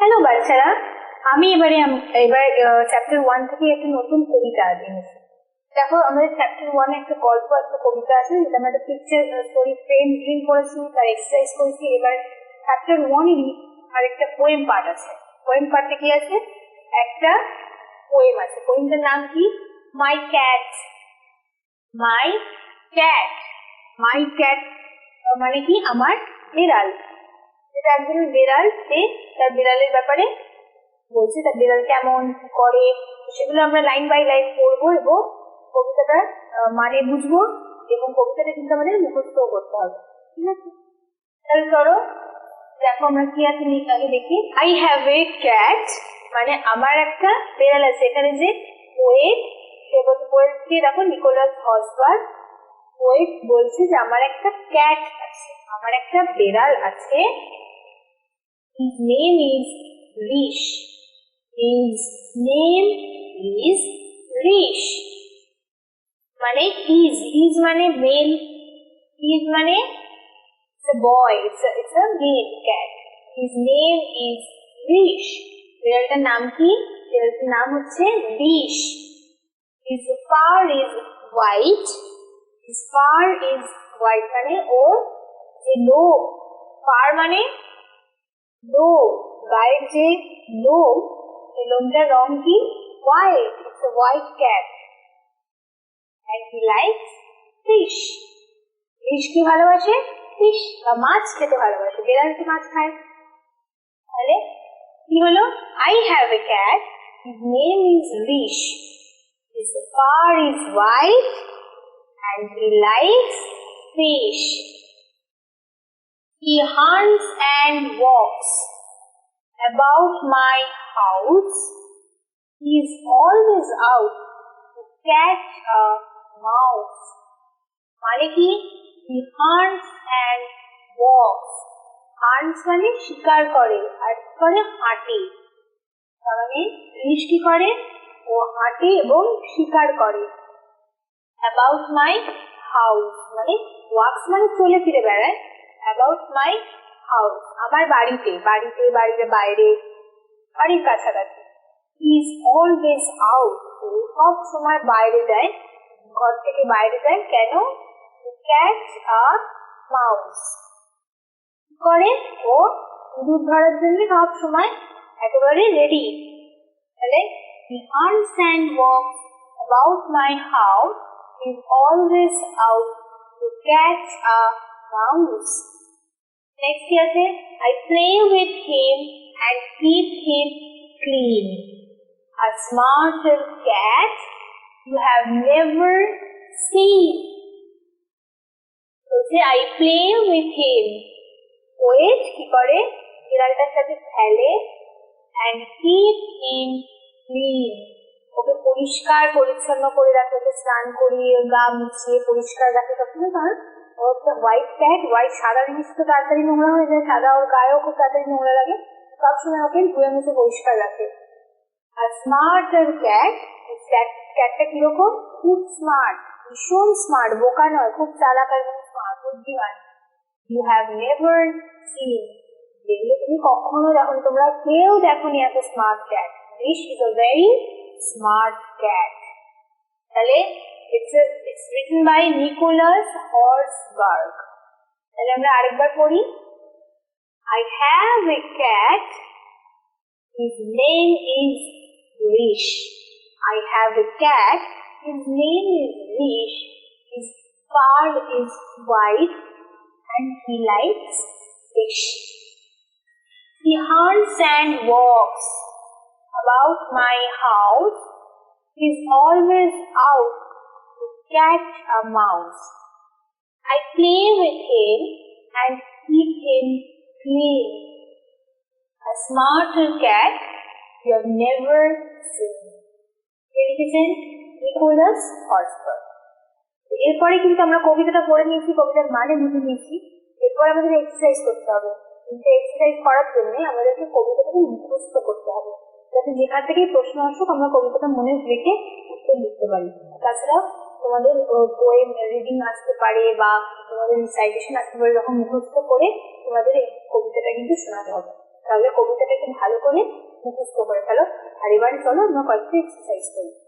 Hello বাচ্চারা, আমি এবার চ্যাপ্টার 1 থেকে একটা নতুন কবিতা এনেছি। দেখো, আমাদের চ্যাপ্টার 1 একটা গল্প, একটা কবিতা আছে, যেটা আমরা একটা পিকচার স্টোরি ফ্রেম ড্রিল করেছি, তার এক্সারসাইজ করেছি। এবার চ্যাপ্টার 1 এরই আর একটা পোয়েম পার্ট আছে। পোয়েম পার্টে কি আছে? একটা পোয়েম আছে। পোয়েমটার নাম কি? মাই ক্যাট। মাই ক্যাট। মাই ক্যাট মানে কি? আমার বিড়াল। যেটা একজন বিড়াল, সে তার বিড়ালের ব্যাপারে বলছে, তার বিড়াল কেমন করে, সেগুলো আমরা লাইন বাই লাইন পড়বো এবং কবিতাটা মানে বুঝবো, এবং কবিতাটা কিন্তু আমাদের মুখস্থ করতে হবে। ঠিক আছে, তাহলে চলো দেখো আমরা কি আছে আগে দেখি। আই হ্যাভ এ ক্যাট মানে আমার একটা বিড়াল আছে। এখানে যে পোয়েট, সে বলছে, পোয়েটকে দেখো নিকোলাস হসবার্গ, পোয়েট বলছে যে আমার একটা ক্যাট আছে, আমার একটা বিড়াল আছে। His name is Rish. His name is Rish. মানে is মানে male, is মানে it's a boy, it's a male cat. His name is Rish. বিড়ালটার নাম কি? বিড়ালটার নাম হচ্ছে Rish. His fur is white. His fur is white মানে ওর যে লোম, fur মানে লোম, গায়ের যে লোম, এই লোমটার রং কি? White. It's a white cat. And he likes fish. Fish কি ভালোবাসে? ফিশ বা মাছ খেতে ভালোবাসে। বিড়াল তো মাছ খায়। তাহলে কি হলো? I have a cat, his name is Rish, his fur is white and he likes fish. He hunts and walks about my house. He is always out to catch a mouse. মানে কি? He hunts and walks. Hunts মানে শিকার করে, আর করে হাঁটে। তার মানে রিশ কি করে? ও হাঁটে এবং শিকার করে। About my house মানে walks মানে চলে ফিরে বেড়ায়। About my house আমার বাড়িতে, বাড়িতে বাড়িতে বাইরে, বাড়ির কাছাকাছি। He is always out ও সব সময় বাইরে যায়, ঘর থেকে বাইরে যায়। কেন? To catch a mouse করে ও দুধ ধরার জন্য সব সময় একেবারে রেডি। তাহলে he hunts and walks about my house. He is always out to catch a mouse. Next কি আছে? I play with him and keep him clean. A smarter cat you have never seen. বলছে I play with him. Poet কি করে? বিড়ালটার সাথে খেলে, and keep him clean. ওকে পরিষ্কার পরিচ্ছন্ন করে রাখে, ওকে স্নান করিয়ে গা মুছিয়ে পরিষ্কার রাখে সবসময়। কারণ হোয়াইট ক্যাট, হোয়াইট সাদা জিনিস তো তাড়াতাড়ি নোংরা হয়ে যায়, সাদা ওর গায়েও খুব তাড়াতাড়ি নোংরা লাগে, সবসময় ওকে ধুয়ে মুছে পরিষ্কার রাখে। আর স্মার্টার ক্যাট, ক্যাটটা কিরকম? খুব স্মার্ট, ভীষণ স্মার্ট, বোকা নয়, খুব চালাক এবং স্মার্ট, বুদ্ধিমান। ইউ হ্যাভ নেভার সিন, যেগুলো তুমি কখনো দেখো, তোমরা কেউ দেখোনি এত smart cat. This is a very smart cat. তাহলে it's written by Nicholas Horsburgh. তাহলে আমরা আরেকবার পড়ি। I have a cat, his name is Rish. I have a cat, his name is Rish. His fur is white and he likes fish. He hunts and walks about my house. He's always out to catch a mouse. I play with him and keep him clean. A smarter cat you have never seen. লিখেছেন Nicolas হসবার্গ। এরপরে কিন্তু আমরা কবিতাটা পড়ে নিয়েছি, কবিতার মানে বুঝে নিয়েছি। এরপর আমাদের এক্সারসাইজ করতে হবে। কিন্তু এক্সারসাইজ করার জন্য আমাদেরকে কবিতাটাকে মুখস্থ করতে হবে, যাতে যেখান থেকেই প্রশ্ন আসুক আমরা কবিতাটা মনে রেখে উত্তর লিখতে পারি। তাছাড়া তোমাদের পোয়েম রিডিং আসতে পারে বা তোমাদের রিসাইটেশন আসতে পারে, যখন মুখস্থ করে তোমাদের এই কবিতাটা কিন্তু শোনাতে হবে। তাহলে কবিতাটা একটু ভালো করে মুখস্থ করে ফেলো। আর এবারে চলো আমরা কয়েকটা এক্সারসাইজ করি।